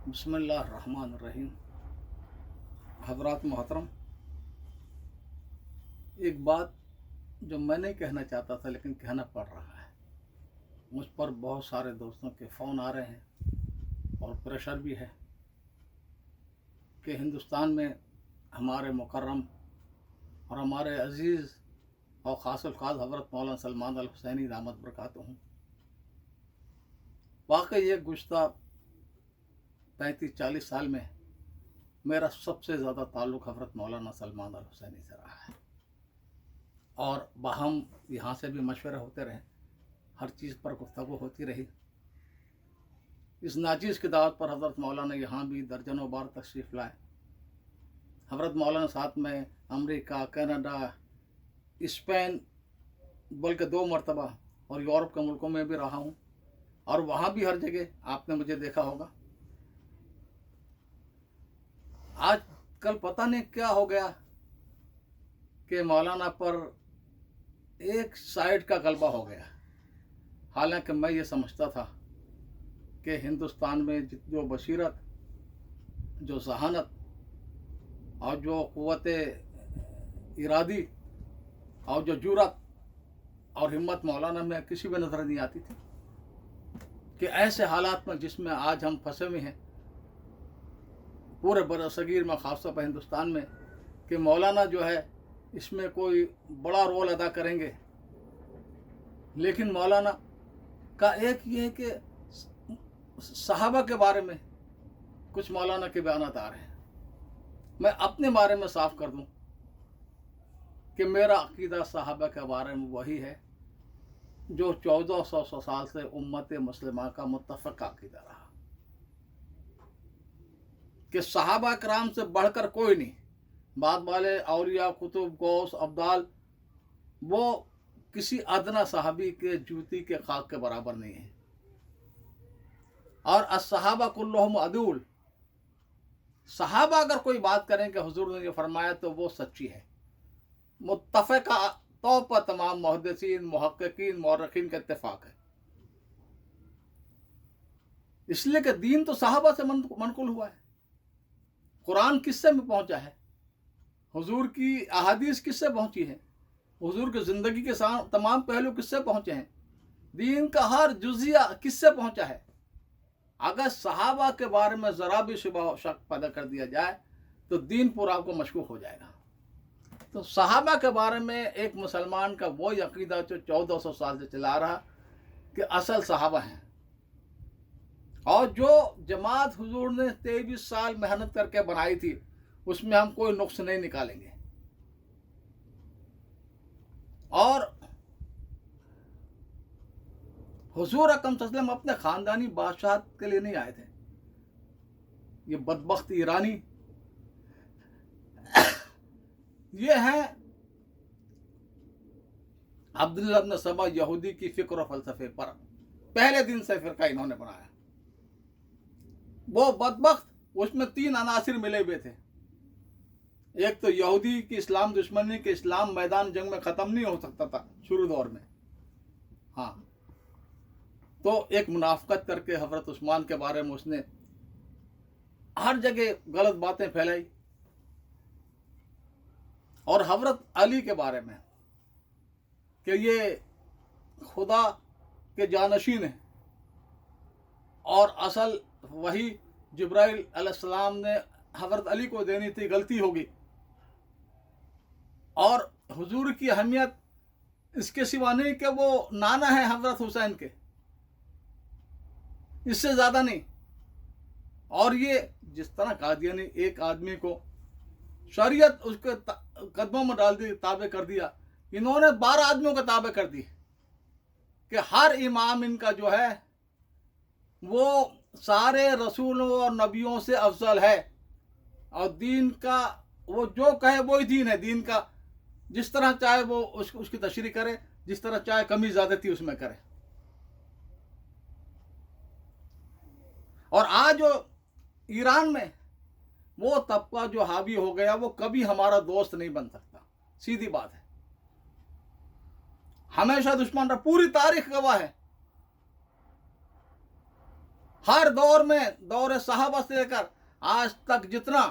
बिस्मिल्लाहिर्रहमानिर्रहीम। हज़रात मोहतरम, एक बात जो मैं नहीं कहना चाहता था लेकिन कहना पड़ रहा है। मुझ पर बहुत सारे दोस्तों के फ़ोन आ रहे हैं और प्रेशर भी है कि हिंदुस्तान में हमारे मुकर्रम और हमारे अज़ीज़ और ख़ासुल ख़ास हज़रत मौलाना सलमान अल हुसैनी दामत बरकातुहू वाकई ये गुज़श्ता 35-40 साल में मेरा सबसे ज़्यादा ताल्लुक़ हज़रत मौलाना सलमान अल हुसैनी से रहा है और बाहम यहाँ से भी मशवरे होते रहे, हर चीज़ पर गुफ्तगू होती रही। इस नाचीज़ की दावत पर हज़रत मौलाना यहाँ भी दर्जनों बार तशरीफ़ लाए। हज़रत मौलाना साथ में अमेरिका, कनाडा, स्पेन बल्कि 2 मरतबा और यूरोप के मुल्कों में भी रहा हूँ और वहाँ भी हर जगह आपने मुझे देखा होगा। आज कल पता नहीं क्या हो गया कि मौलाना पर एक साइड का गलबा हो गया। हालांकि मैं ये समझता था कि हिंदुस्तान में जो बशीरत, जो ज़हानत और जो क़ुव्वत इरादी और जो जुर्रत और हिम्मत मौलाना में किसी भी नज़र नहीं आती थी कि ऐसे हालात में जिसमें आज हम फंसे हुए हैं पूरे बरसगीर में, ख़ासतौर पर हिंदुस्तान में, कि मौलाना जो है इसमें कोई बड़ा रोल अदा करेंगे। लेकिन मौलाना का एक ये है कि सहाबा के बारे में कुछ मौलाना के बयानात आ रहे हैं। मैं अपने बारे में साफ कर दूं कि मेरा अकीदा सहाबा के बारे में वही है जो 1400 साल से उम्मत मुस्लिमा का मुत्तफ़क़ अकीदा रहा कि सहाबा कराम से बढ़कर कोई नहीं। बाद वाले औलिया, कुतुब, गौस, अब्दाल वो किसी अदना सहाबी के जूती के खाक के बराबर नहीं है। और अस्सहाबा कुल्लुहुम अदूल, सहाबा अगर कोई बात करें कि हुजूर ने ये फरमाया तो वो सच्ची है। मुत्तफ़क़ा तौर पर तमाम मुहद्दिसीन, मुहक्किकीन, मौरख़ीन का इत्तिफ़ाक़ है। इसलिए कि दीन तो सहाबा से मनकुल हुआ है। कुरान किससे में पहुंचा है, हुजूर की अहादीस किससे पहुंची है, हुजूर की ज़िंदगी के तमाम पहलू किससे पहुंचे हैं, दीन का हर जुज़िया किससे पहुंचा है। अगर सहाबा के बारे में ज़रा भी शुबह शक पैदा कर दिया जाए तो दीन पूरा आपको मशकूक हो जाएगा। तो सहाबा के बारे में एक मुसलमान का वही अकीदा जो 1400 साल से चला रहा कि असल सहाबा हैं और जो जमात हुजूर ने 23 साल मेहनत करके बनाई थी उसमें हम कोई नुक्स नहीं निकालेंगे। और हुजूर अकरम सल्लल्लाहु अलैहि वसल्लम अपने ख़ानदानी बादशाह के लिए नहीं आए थे। ये बदबख्त ईरानी ये हैं अब्दुल्लाह इब्न सबा यहूदी की फ़िक्र और फ़लसफ़े पर पहले दिन से फ़िरका इन्होंने बनाया। वो बदबख्त, उसमें 3 अनासिर मिले हुए थे। एक तो यहूदी की इस्लाम दुश्मनी के इस्लाम मैदान जंग में ख़त्म नहीं हो सकता था शुरू दौर में। हाँ, तो एक मुनाफ़क़त करके हज़रत उस्मान के बारे में उसने हर जगह गलत बातें फैलाई और हज़रत अली के बारे में कि ये खुदा के जानशीन हैं और असल वही जिब्राइल अलैहिस्सलाम ने हज़रत अली को देनी थी, गलती होगी। और हुजूर की अहमियत इसके सिवा नहीं कि वो नाना है हज़रत हुसैन के, इससे ज़्यादा नहीं। और ये जिस तरह कादियानी एक आदमी को शरीयत उसके कदमों में डाल दी, ताबे कर दिया, इन्होंने 12 आदमियों को ताबे कर दी कि हर इमाम इनका जो है वो सारे रसूलों और नबियों से अफजल है और दीन का वो जो कहे वही दीन है। दीन का जिस तरह चाहे वो उसकी तशरीह करे, जिस तरह चाहे कमी ज़्यादती उसमें करे। और आज जो ईरान में वो तबका जो हावी हो गया वो कभी हमारा दोस्त नहीं बन सकता, सीधी बात है। हमेशा दुश्मन रहा, पूरी तारीख गवाह है। हर दौर में, दौर सहाबा से लेकर आज तक जितना,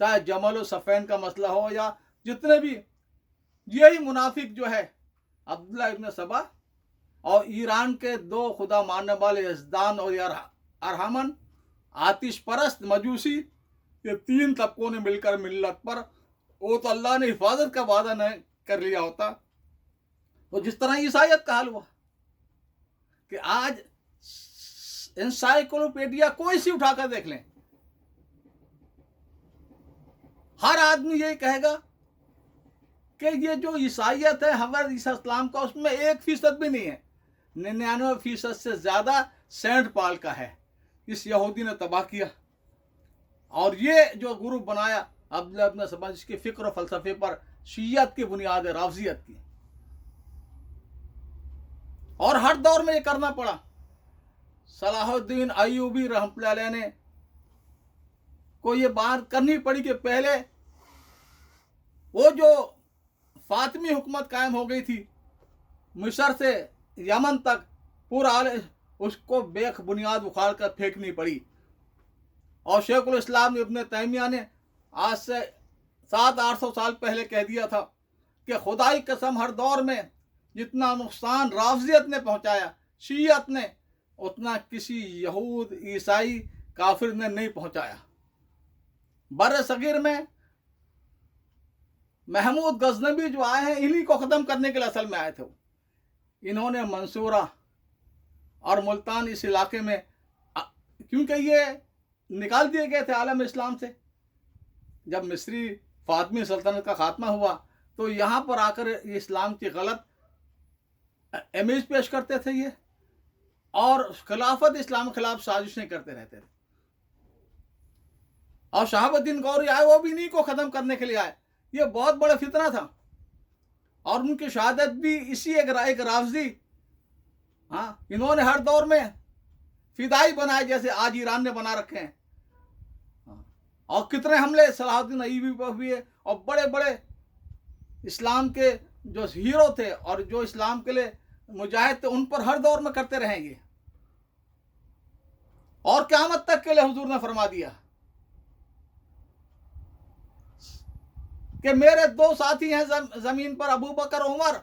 चाहे जमल और सफ़ैन का मसला हो या जितने भी, यही मुनाफिक जो है अब्दुल्ला इब्न सबा और ईरान के दो खुदा मानने वाले यजदान और अरहमन, आतिश परस्त मजूसी, ये तीन तबकों ने मिलकर मिल्लत पर, वो तो अल्लाह ने हिफाजत का वादा न कर लिया होता तो जिस तरह ईसाइयत का हाल हुआ कि आज इंसाइक्लोपीडिया कोई सी उठाकर देख लें, हर आदमी यही कहेगा कि ये जो ईसाइयत है हमारे ईसा इस्लाम का, उसमें 1% भी नहीं है, 99% से ज़्यादा सेंट पाल का है। इस यहूदी ने तबाह किया और ये जो ग्रुप बनाया अब्दुल्ला इब्न सबा, जिसकी फ़िक्र और फ़लसफ़े पर शियत की बुनियाद है, राफ़ज़ियत की, और हर दौर में ये करना पड़ा। सलाहुद्दीन अय्यूबी रहमतुल्लाह अलैह ने को ये बात करनी पड़ी कि पहले वो जो फातिमी हुकूमत कायम हो गई थी मिस्र से यमन तक, पूरा उसको बेख बुनियाद उखाड़ कर फेंकनी पड़ी। और शेखुल इस्लाम इब्न तैमिया ने आज से 700-800 साल पहले कह दिया था कि खुदाई कसम हर दौर में जितना नुकसान राफ़ज़ियत ने पहुंचाया, शियत ने, उतना किसी यहूद, ईसाई, काफिर ने नहीं पहुंचाया। बर सगीर में महमूद गजनबी जो आए हैं, इन्हीं को ख़त्म करने के लिए असल में आए थे। इन्होंने मंसूरा और मुल्तान इस इलाके में, क्योंकि ये निकाल दिए गए थे आलम इस्लाम से, जब मिस्री फातमी सल्तनत का खात्मा हुआ तो यहाँ पर आकर इस्लाम की गलत इमेज पेश करते थे ये, और खिलाफत इस्लाम के खिलाफ साजिशें करते रहते थे। और शहाबुद्दीन गौरी आए, वो भी इन्हीं को ख़त्म करने के लिए आए। ये बहुत बड़ा फितना था और उनकी शहादत भी इसी एक राफ़ज़ी, हाँ, इन्होंने हर दौर में फिदाई बनाए जैसे आज ईरान ने बना रखे हैं। और कितने हमले सलाहुद्दीन अय्यूबी पर हुए, और बड़े बड़े इस्लाम के जो हीरो थे और जो इस्लाम के लिए मुजाहिद थे, उन पर हर दौर में करते रहेंगे। और क़यामत तक के लिए हुजूर ने फरमा दिया कि मेरे 2 साथी हैं ज़मीन पर, अबू बकर उमर,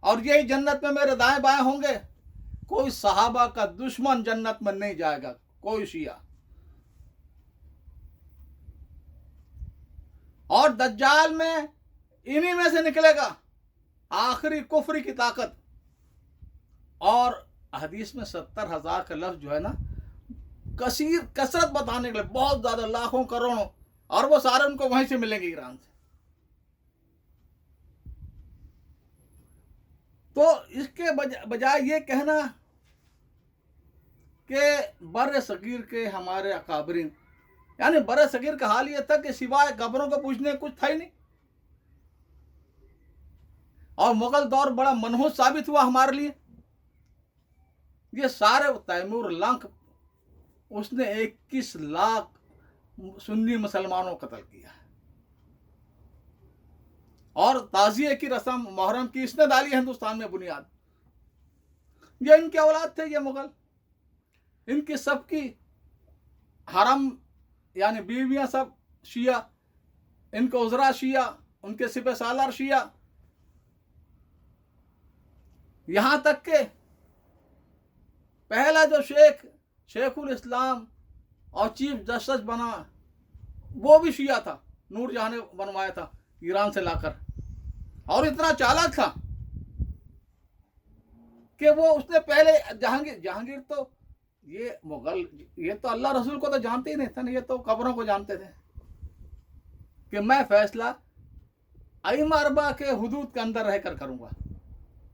और यही जन्नत में मेरे दाएं बाएं होंगे। कोई सहाबा का दुश्मन जन्नत में नहीं जाएगा, कोई शिया। और दज्जाल में इन्हीं में से निकलेगा आखिरी कुफ्री की ताकत। और हदीस में 70,000 का लफ्ज़ जो है ना, कसरत बताने के लिए, बहुत ज़्यादा, लाखों करोड़ों, और वो सारे उनको वहीं से मिलेंगे, ईरान से। तो इसके बजाय ये कहना कि बर सगीर के हमारे अकाबरीन, यानी बर सगीर का हाल ये था कि सिवाय कब्रों को पूछने कुछ था ही नहीं। और मुगल दौर बड़ा मनहूस साबित हुआ हमारे लिए। ये सारे तैमूर लंक, उसने 21 लाख सुन्नी मुसलमानों को कत्ल किया, और ताज़िये की रस्म मुहर्रम की इसने डाली हिंदुस्तान में बुनियाद। ये इनके औलाद थे, ये मुगल, इनकी सबकी हरम यानी बीवियां सब शिया, इनके उज़रा शिया, उनके सिपह सालार शिया, यहाँ तक के पहला जो शेखुल इस्लाम और चीफ जस्टिस बना वो भी शिया था, नूर जहां ने बनवाया था ईरान से लाकर। और इतना चालाक था कि वो उसने पहले जहांगीर तो ये मुगल, ये तो अल्लाह रसूल को तो जानते ही नहीं था ना, ये तो कब्रों को जानते थे कि मैं फैसला अइम्मा अरबा के हुदूद के अंदर रहकर करूँगा।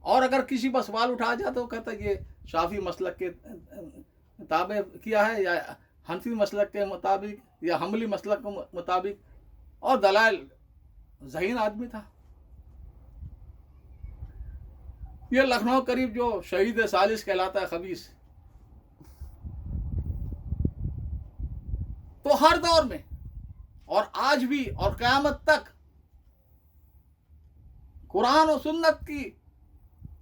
और अगर किसी पर सवाल उठाया जाए तो कहता ये शाफी मसलक के ताबे किया है, या हनफी मसलक के मुताबिक, या हमली मसलक के मुताबिक, और दलाइल ज़हीन आदमी था। ये लखनऊ करीब जो शहीद सालिस कहलाता है, खबीस, तो हर दौर में और आज भी और क़यामत तक कुरान और सुन्नत की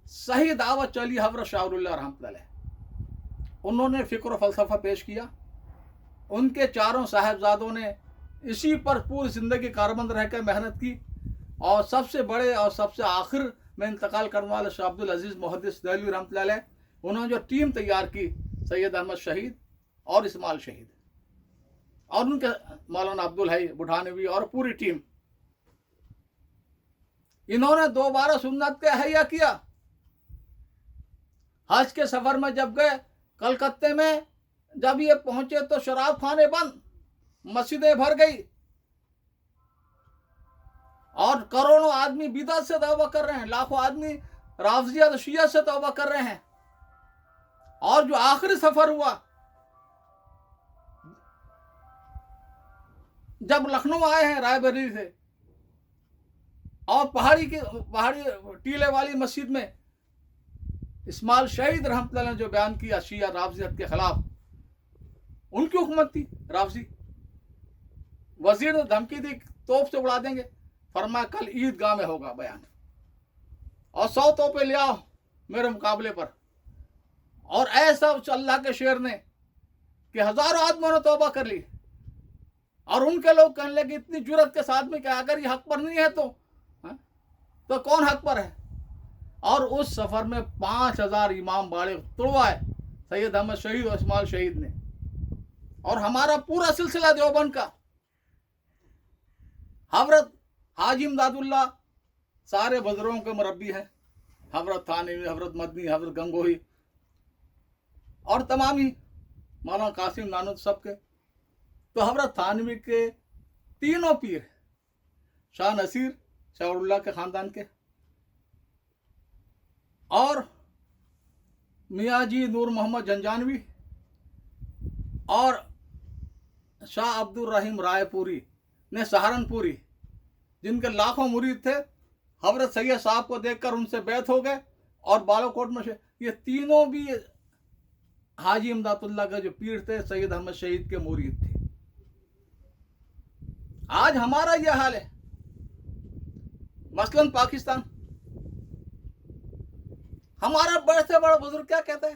सही दावत चली हज़रत शाह रहमतुल्लाह अलैह। انہوں نے فکر و فلسفہ پیش کیا. ان کے چاروں صاحبزادوں نے اسی پر پوری زندگی کاربند رہ کر محنت کی. اور سب سے بڑے اور سب سے آخر میں انتقال کرنے والے شاہ عبدالعزیز محدث دہلوی رحمۃ اللہ علیہ، انہوں نے جو ٹیم تیار کی، سید احمد شہید اور اسماعیل شہید اور ان کے مولانا عبدالحی بٹھانوی اور پوری ٹیم، انہوں نے دوبارہ سنت کا احیا کیا. حج کے سفر میں جب گئے کلکتے میں، جب یہ پہنچے تو شراب خانے بند، مسجدیں بھر گئی اور کروڑوں آدمی بدعت سے توبہ کر رہے ہیں، لاکھوں آدمی رافضیت شیعہ سے توبہ کر رہے ہیں. اور جو آخری سفر ہوا، جب لکھنؤ آئے ہیں رائے بریلی سے، اور پہاڑی ٹیلے والی مسجد میں اسماعیل شہید رحمۃ اللہ نے جو بیان کیا شیعہ رافضیت کے خلاف، ان کی حکومت تھی رافضی. وزیر نے دھمکی دی توپ سے اڑا دیں گے، فرمایا کل عیدگاہ میں ہوگا بیان، اور 100 توپیں لے آؤ میرے مقابلے پر. اور ایسا اللہ کے شعر نے کہ ہزاروں آدمیوں نے توبہ کر لی، اور ان کے لوگ کہنے لگے اتنی جرت کے ساتھ میں کہ اگر یہ حق پر نہیں ہے تو کون حق پر ہے. اور اس سفر میں 5000 امام باڑے توڑوائے سید احمد شہید اور اسماعیل شہید نے. اور ہمارا پورا سلسلہ دیوبند کا، حضرت حاجی امداد اللہ سارے بزرگوں کے مربی ہیں، حضرت تھانوی، حضرت مدنی، حضرت گنگوہی اور تمام ہی مولانا قاسم نانوت سب کے. تو حضرت تھانوی کے تینوں پیر، شاہ نصیر شاہ اللہ کے خاندان کے، اور میاں جی نور محمد جنجانوی اور شاہ عبد الرحیم رائے پوری نے سہارنپوری، جن کے لاکھوں مرید تھے، حضرت سید صاحب کو دیکھ کر ان سے بیعت ہو گئے اور بالو کوٹ میں یہ تینوں بھی حاجی امداد اللہ کے جو پیر تھے سید احمد شہید کے مرید تھے. آج ہمارا یہ حال ہے. مثلاً پاکستان، ہمارا بڑے سے بڑا بزرگ کیا کہتا ہے،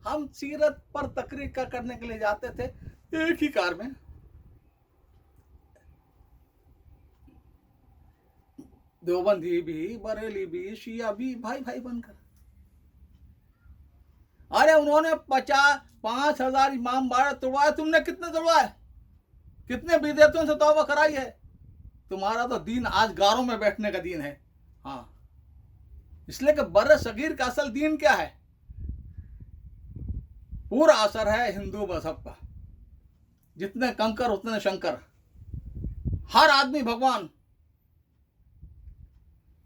ہم سیرت پر تقریر کرنے کے لیے جاتے تھے ایک ہی کار میں، دیوبندی بھی، بریلی بھی، شیعہ بھی، بھائی بھائی بن کر. ارے انہوں نے 5000 امام باڑے توڑوائے، تم نے کتنے توڑوائے؟ کتنے بدعتوں سے توبہ کرائی ہے؟ تمہارا تو دین آج گاروں میں بیٹھنے کا دین ہے. ہاں، اس لیے کہ بر صغیر کا اصل دین کیا ہے؟ پورا اثر ہے ہندو مذہب کا. جتنے کنکر اتنے شنکر، ہر آدمی بھگوان.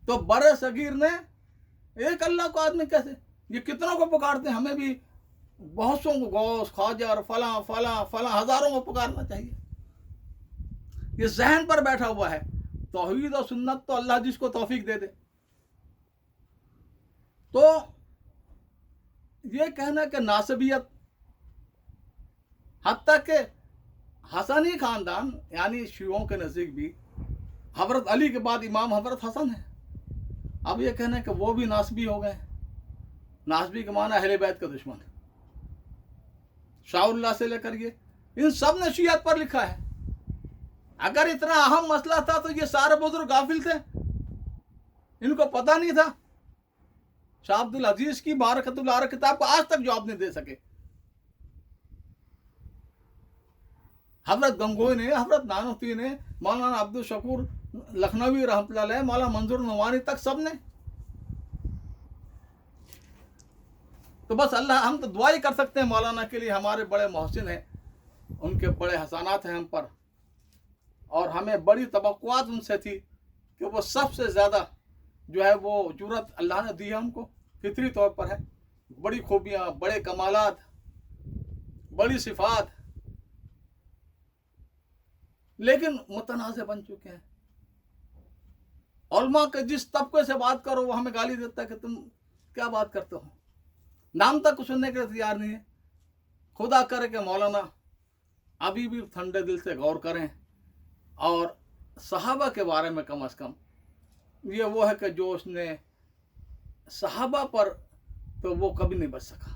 تو بر صغیر نے ایک اللہ کو آدمی کیسے، یہ کتنوں کو پکارتے ہیں؟ ہمیں بھی بہت سو کو غوث خواجہ اور فلاں فلاں فلاں ہزاروں کو پکارنا چاہیے. یہ ذہن پر بیٹھا ہوا ہے. توحید و سنت تو اللہ جس کو توفیق دے دے. تو یہ کہنا کہ ناسبیت، حتیٰ کہ حسنی خاندان یعنی شیعوں کے نزدیک بھی حضرت علی کے بعد امام حضرت حسن ہے. اب یہ کہنا کہ وہ بھی ناسبی ہو گئے. ناسبی کے معنی اہل بیت کا دشمن. شاہ اللہ سے لے کر یہ ان سب نے شیعت پر لکھا ہے. اگر اتنا اہم مسئلہ تھا تو یہ سارے بزرگ غافل تھے، ان کو پتہ نہیں تھا. شاہ عبدالعزیز کی بارکۃ العارف کتاب کو آج تک جواب نہیں دے سکے. حضرت گنگوئی نے، حضرت نانوتوی نے، مولانا عبد الشکور لکھنوی رحمۃ اللہ علیہ، مولانا منظور نعمانی تک سب نے. تو بس اللہ، ہم تو دعا ہی کر سکتے ہیں مولانا کے لیے. ہمارے بڑے محسن ہیں، ان کے بڑے احسانات ہیں ہم پر، اور ہمیں بڑی توقعات ان سے تھی کہ وہ سب سے زیادہ جو ہے وہ جرت اللہ نے دی ہے ان کو، فطری طور پر ہے. بڑی خوبیاں، بڑے کمالات، بڑی صفات، لیکن متنازع بن چکے ہیں. علماء کے جس طبقے سے بات کرو وہ ہمیں گالی دیتا ہے کہ تم کیا بات کرتے ہو، نام تک سننے کے لیے تیار نہیں ہے. خدا کرے کہ مولانا ابھی بھی ٹھنڈے دل سے غور کریں، اور صحابہ کے بارے میں کم از کم یہ وہ ہے کہ جو اس نے صحابہ پر تو وہ کبھی نہیں بچ سکا.